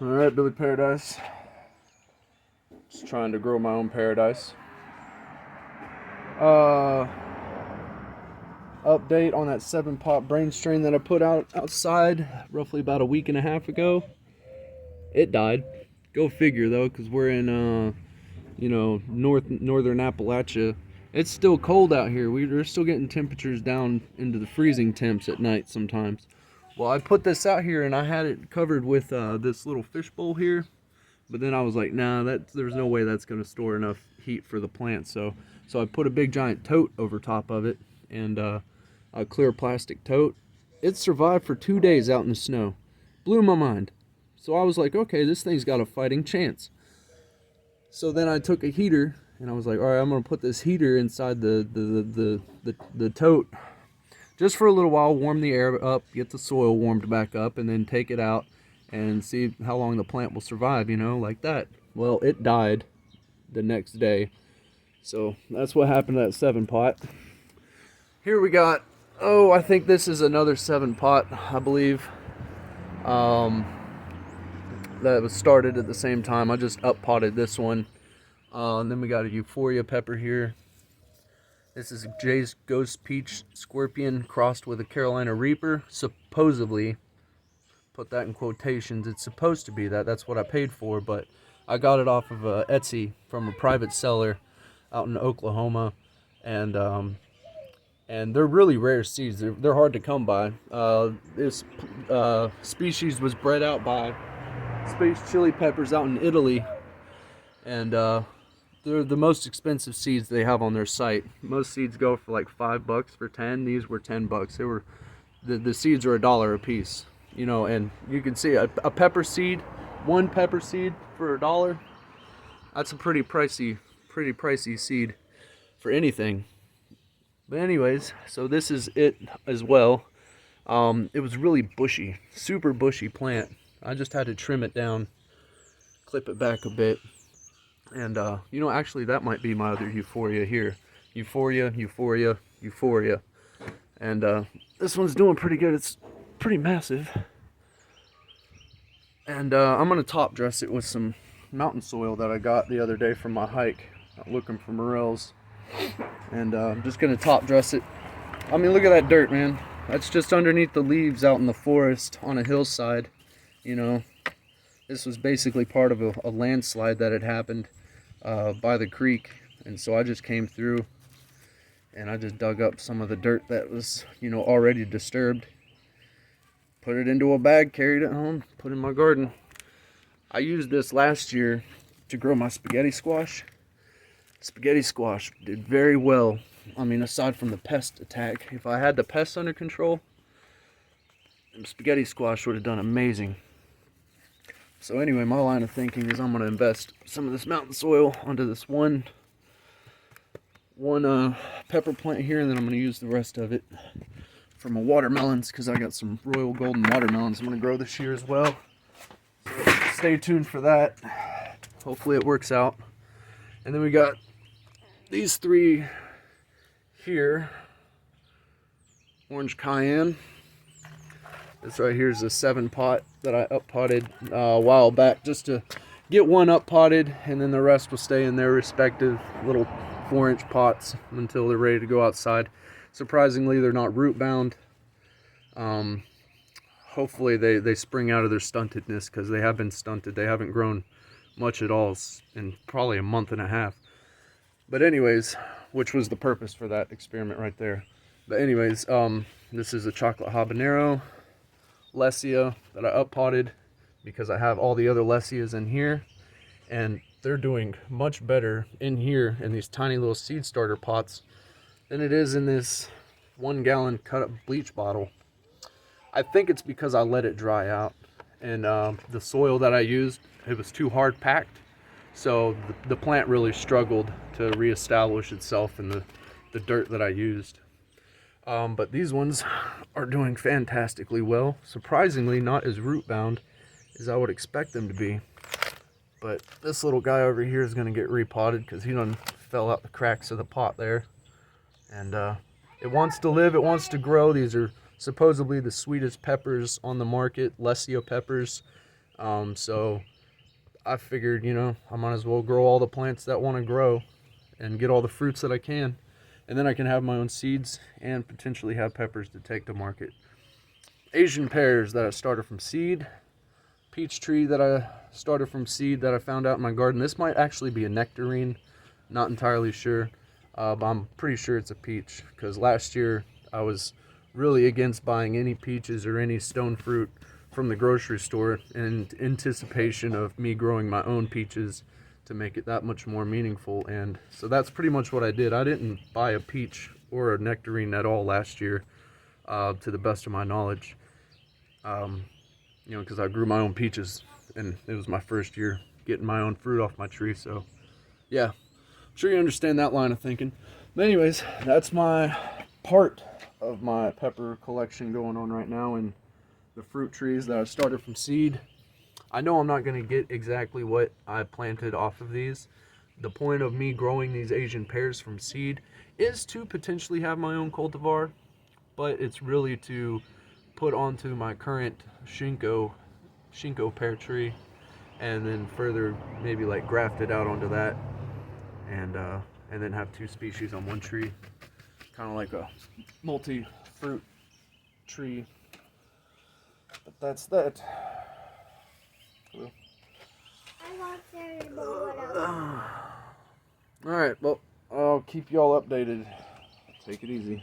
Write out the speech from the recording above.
Alright, Billy Paradise. Just trying to grow my own paradise. Uh, Update on that 7-pot brain strain that I put outside roughly about a week and a half ago. It died. Go figure though, because we're in northern Appalachia. It's still cold out here. We're still getting temperatures down into the freezing temps at night sometimes. Well, I put this out here and I had it covered with this little fish bowl here, but then I was like, nah, there's no way that's going to store enough heat for the plant. So I put a big giant tote over top of it, and a clear plastic tote. It survived for 2 days out in the snow. Blew my mind. So I was like, okay, this thing's got a fighting chance. So then I took a heater and I was like, all right, I'm gonna put this heater inside the tote just for a little while, warm the air up, get the soil warmed back up, and then take it out and see how long the plant will survive, like that. Well, it died the next day. So that's what happened to that 7-pot. Here we got, I think this is another 7-pot, I believe. That was started at the same time. I just up potted this one. And then we got a Euphoria pepper here. This is Jay's Ghost Peach Scorpion crossed with a Carolina Reaper. Supposedly, put that in quotations, it's supposed to be that. That's what I paid for, but I got it off of Etsy from a private seller out in Oklahoma. And they're really rare seeds. They're hard to come by. This species was bred out by Space Chili Peppers out in Italy, and they're the most expensive seeds they have on their site. Most seeds go for like $5 for 10. These were $10. They were the seeds are $1 a piece, and you can see a pepper seed, one pepper seed for $1. That's a pretty pricey seed for anything. But anyways, so this is it as well. It was really bushy, super bushy plant. I just had to trim it down, clip it back a bit. And, actually that might be my other Euphoria here. Euphoria. And this one's doing pretty good. It's pretty massive. And I'm going to top dress it with some mountain soil that I got the other day from my hike, looking for morels. And I'm just going to top dress it. I mean, look at that dirt, man. That's just underneath the leaves out in the forest on a hillside. This was basically part of a landslide that had happened by the creek, and so I just came through and I just dug up some of the dirt that was already disturbed, put it into a bag, carried it home, put it in my garden. I used this last year to grow my spaghetti squash. Spaghetti squash did very well. I mean, aside from the pest attack, if I had the pests under control, spaghetti squash would have done amazing. So anyway, my line of thinking is I'm going to invest some of this mountain soil onto this one pepper plant here, and then I'm going to use the rest of it for my watermelons, because I got some royal golden watermelons I'm going to grow this year as well. So stay tuned for that. Hopefully it works out. And then we got these 3 here. Orange cayenne. This right here is a 7-pot that I up potted a while back, just to get one up potted, and then the rest will stay in their respective little 4-inch pots until they're ready to go outside. Surprisingly, they're not root bound. Hopefully they spring out of their stuntedness, because they have been stunted. They haven't grown much at all in probably a month and a half. But anyways, which was the purpose for that experiment right there. But anyways, this is a chocolate habanero Lesia that I up potted, because I have all the other Lesias in here, and they're doing much better in here in these tiny little seed starter pots than it is in this 1-gallon cut up bleach bottle. I think it's because I let it dry out, and the soil that I used, it was too hard packed, so the plant really struggled to reestablish itself in the dirt that I used. But these ones are doing fantastically well. Surprisingly, not as root bound as I would expect them to be. But this little guy over here is going to get repotted, because he done fell out the cracks of the pot there. And it wants to live, it wants to grow. These are supposedly the sweetest peppers on the market, Lesia peppers. So I figured, you know, I might as well grow all the plants that want to grow and get all the fruits that I can. And then I can have my own seeds and potentially have peppers to take to market. Asian pears that I started from seed. Peach tree that I started from seed that I found out in my garden. This might actually be a nectarine. Not entirely sure. But I'm pretty sure it's a peach. Because last year I was really against buying any peaches or any stone fruit from the grocery store in anticipation of me growing my own peaches to make it that much more meaningful. And so that's pretty much what I did. I didn't buy a peach or a nectarine at all last year, to the best of my knowledge. You know, because I grew my own peaches and it was my first year getting my own fruit off my tree. So yeah, I'm sure you understand that line of thinking. But anyways, that's my part of my pepper collection going on right now, and the fruit trees that I started from seed. I know I'm not going to get exactly what I planted off of these. The point of me growing these Asian pears from seed is to potentially have my own cultivar, but it's really to put onto my current Shinko pear tree, and then further maybe like graft it out onto that, and then have two species on one tree, kind of like a multi-fruit tree. But that's that. All right, well, I'll keep y'all updated. Take it easy.